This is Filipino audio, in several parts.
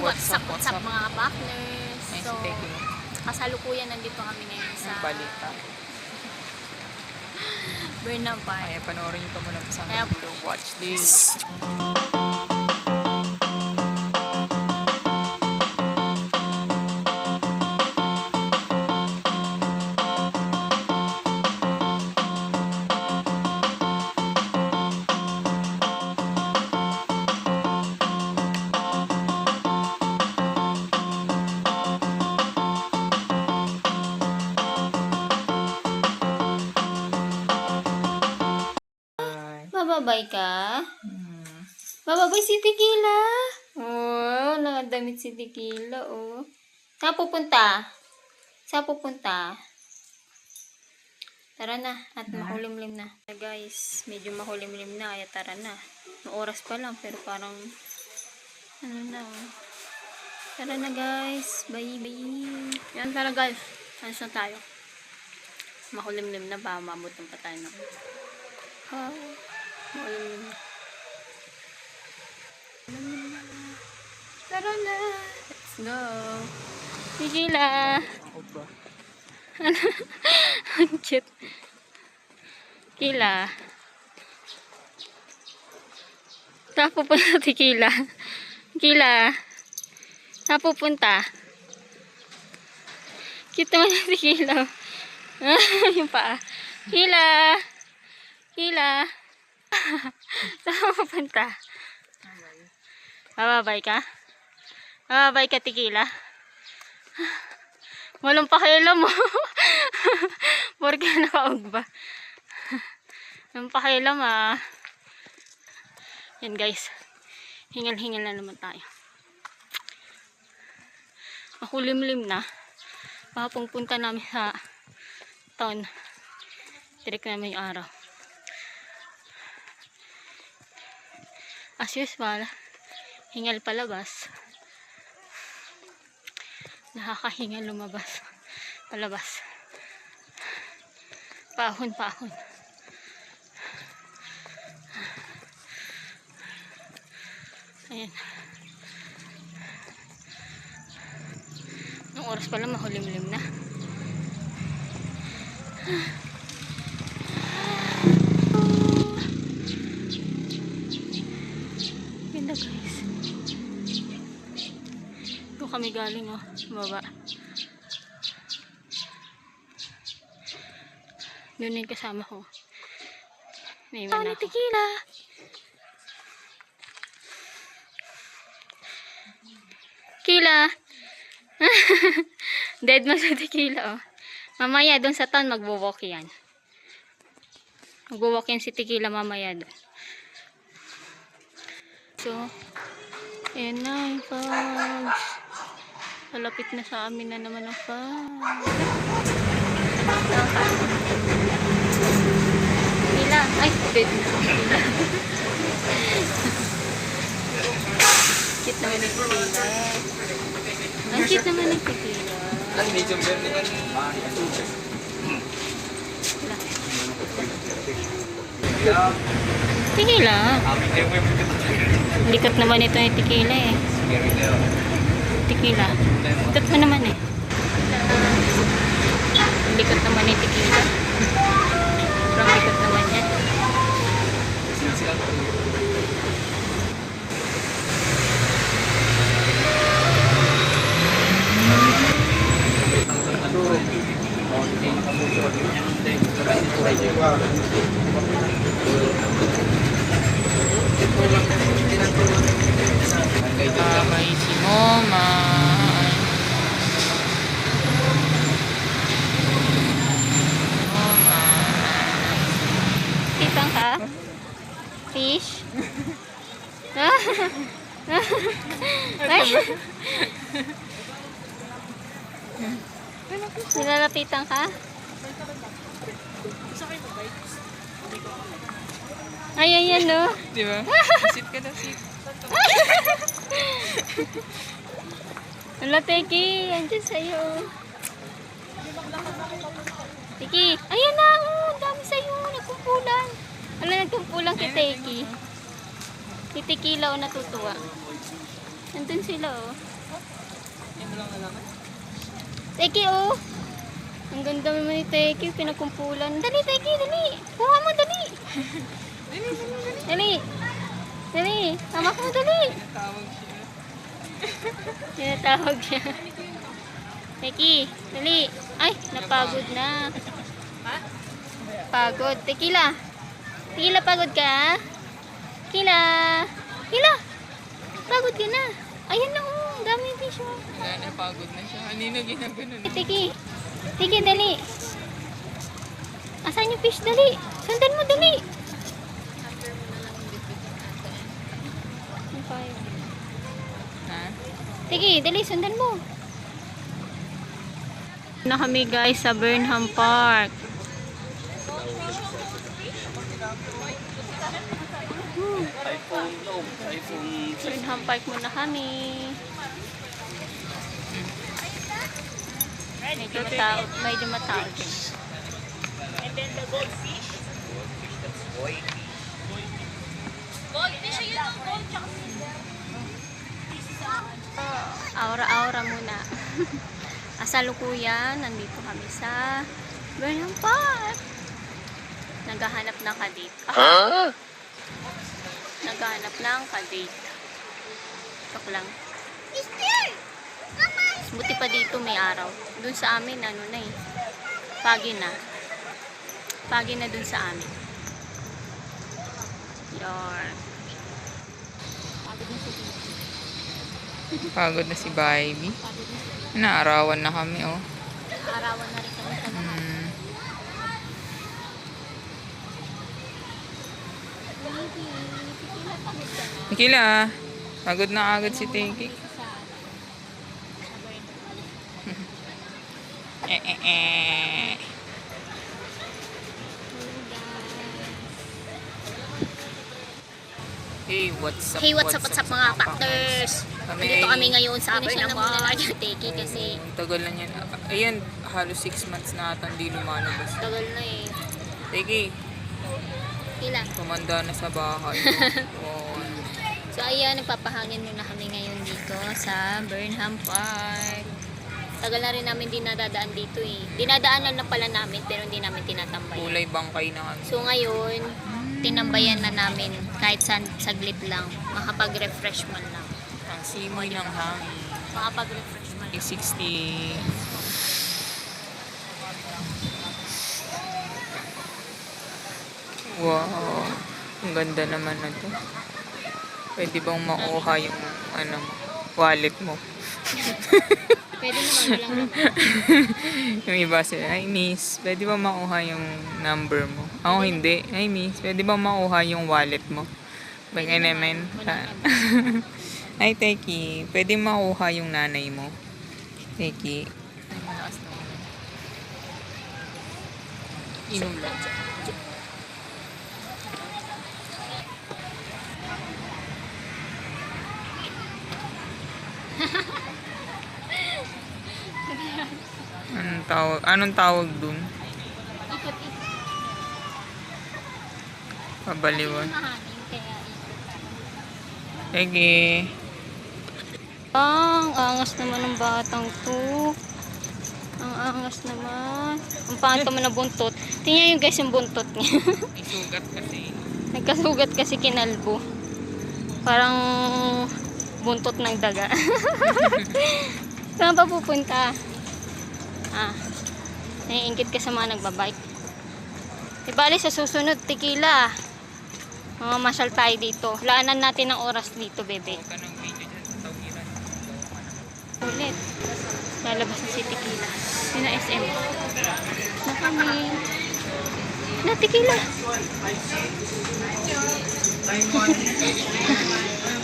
what's up mga partners. Nice So, taking. kasalukuyan nandito kami ngayon sa Balita. Burnham Park. Kaya panoorin nyo pa muna sa Kaya- dulo. Watch this. Mababay ka? Hmm. Mababay si Tequila. Oh, nakadamit si Tequila, oh. Saan pupunta? Saan pupunta? Tara na, at makulimlim na. Guys, medyo makulimlim na, kaya tara na. Oras pa lang, pero parang, ano na, oh. Tara na guys, bye bye. Yan, tara guys, alis na tayo. Makulimlim na ba, mabutan pa tayo ng makulimlim na. Tara na. Let's go. Tequila. Ako ba? Ang cute. Tequila. Saan pupunta Tequila? Tequila. Saan pupunta? Cute naman yung Tequila. Yung paa. Tequila. Tequila. Saan pupunta? Bababay ka? Bababay ka, Tequila? Walang pakialam mo. Porque nakaog ba? Walang pakialam ah. Yan guys. Hingal-hingal na naman tayo. Makulimlim na. Papang punta namin sa town. Direct namin yung araw. As usual, hingal palabas. Nakakahingal lumabas. Palabas. Pahon. Ayan. Nung oras pala mahulimlim na. Ganda guys. Doon kami galing oh. Baba. Doon yung kasama ko. May iwan ako. Tequila. Tequila. Dead man sa Tequila oh. Mamaya doon sa town magwo-walk yan. Magwo-walk yan si Tequila mamaya doon. So, ayan na yung fogs. Malapit na sa amin na naman ang fogs. Tequila. Ay, dead na. Cute naman yung Tequila. Ang cute naman yung Tequila. Tequila. Likat naman ito yung Tequila eh. Tequila. Likat mo naman eh. Likat naman yung Tequila. Parang likat naman yan. Babay si Mama. Mama. Kitang ka? Fish? Nilalapitan ka? Ay, ayan no. Diba? Sit ka na, sit. Wala, Teki. Andiyan sa'yo. Teki. Ayan na. Oh, ang dami sa'yo. Nagkumpulan. Wala, nagkumpulan kay Teki. Si Tequila o natutuwa. Nandun sila, oh. Yan mo lang nalaman. Teki, oh. Ang ganda naman ni Teki, pinakumpulan. Dali, Teki, dali. Kuha mo, dali. Dali. Dali. Hamak mo, dali. Tawag siya. Tinatawag siya. Teki, dali. Ay, napagod na. Pagod. Tekila. Tekila, pagod ka? Tekila. Tekila. Pagod ka na. Ayan na, oh. Ang dami yung fish, oh. Wala na, pagod na siya. Kanina ginaganon. Teki. Teki, dali. Asan yung fish? Dali. Sundan mo, dali. Ano pa yun? Ha? Teki, dali. Sundan mo. Na kami guys sa Burnham Park. Burnham Park muna kami. Medyo matao. And then the goldfish. Goldfish, yun ang gold tsaka silver. Aura-aura muna. Asalukuyan, nandito kami sa Burnham Park. Naghahanap ng kadate. Naghahanap ng kadate. Tok lang. Buti pa dito may araw. Dun sa amin, ano na eh. Pagi na. Pagi na dun sa amin. Yarn. Pagod na si Titi. Pagod na si Baby. Pagod na si Naarawan na kami, oh. Arawan na rin kami sa lahat. Nikila, pagod na agad si Teki. Hey, what's up? Hey, what's up mga partners? Nandito kami ngayon sa Sabay Burnham naman. Park. Teki kasi Ang tagal na yan. Ayan, halos 6 months na ata hindi lumalabas. tagal na eh. Teki, Kila. tumanda na sa bahay. Wow. So ayan, nagpapahangin muna kami ngayon dito sa Burnham Park. Tagal na rin namin dinadadaan dito eh. Dinadaanan na pala namin pero hindi namin tinatambayan. Kulay bangkay na kami. So ngayon, tinambayan na namin kahit saglit lang. Makapag-refresh man lang. Ang simoy ng hangin. Makapag-refresh man lang. 60. Wow. Ang ganda naman na to. Pwede bang makuha yung ano, wallet mo? Pwede naman lang naman. Yung iba sila, ay miss, pwede ba makuha yung number mo? Ako hindi. Ay miss, pwede ba makuha yung wallet mo? Bagay naman. Ay Teki, pwede makuha yung nanay mo? Teki. Inom lang. Anong tawag dun? Ikot-ikot. Pabaliwan. Mahangin kaya ikot. Sige. Ang angas naman ng batang to. Ang angas naman. Ang pangit naman na buntot. Tingnan yung guys yung buntot niya. May sugat kasi. Nagkasugat kasi kinalbo. Parang buntot ng daga. Saan pa pupunta? Naiingit ka sa mga nagbabike. Ibali sa susunod, Tequila. Mga masyal tayo dito. Laanan natin ang oras dito, bebe. Huwag ka ng video dyan sa tawiran. Ulit. Lalabas na si Tequila. Yun na SM. Na kami. Na, Tequila.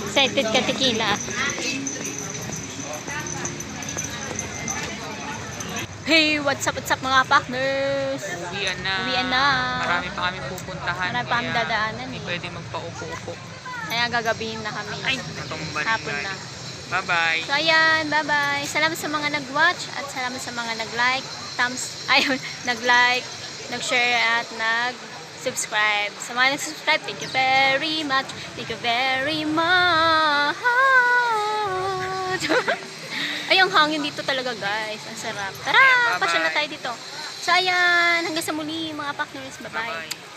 Excited ka, Tequila. Hey, what's up mga partners? Uwian na. Uwian na. Marami pa kami pupuntahan. Marami pa kami kaya dadaanan Hindi eh. pwede magpa-upo-upo. Kaya gagabihin na kami. Ay, natumba na Hapon yung na. bali. Bye-bye. So ayan, bye-bye. Salamat sa mga nag-watch at salamat sa mga nag-like, nag-like, nag-share at nag-subscribe. Sa mga nag-subscribe, thank you very much. Thank you very much. Ay, ang hangin dito talaga, guys. Ang sarap. Tara, Bye-bye. pasyal na tayo dito. So, ayan. Hanggang sa muli, mga partners. Bye-bye. Bye-bye.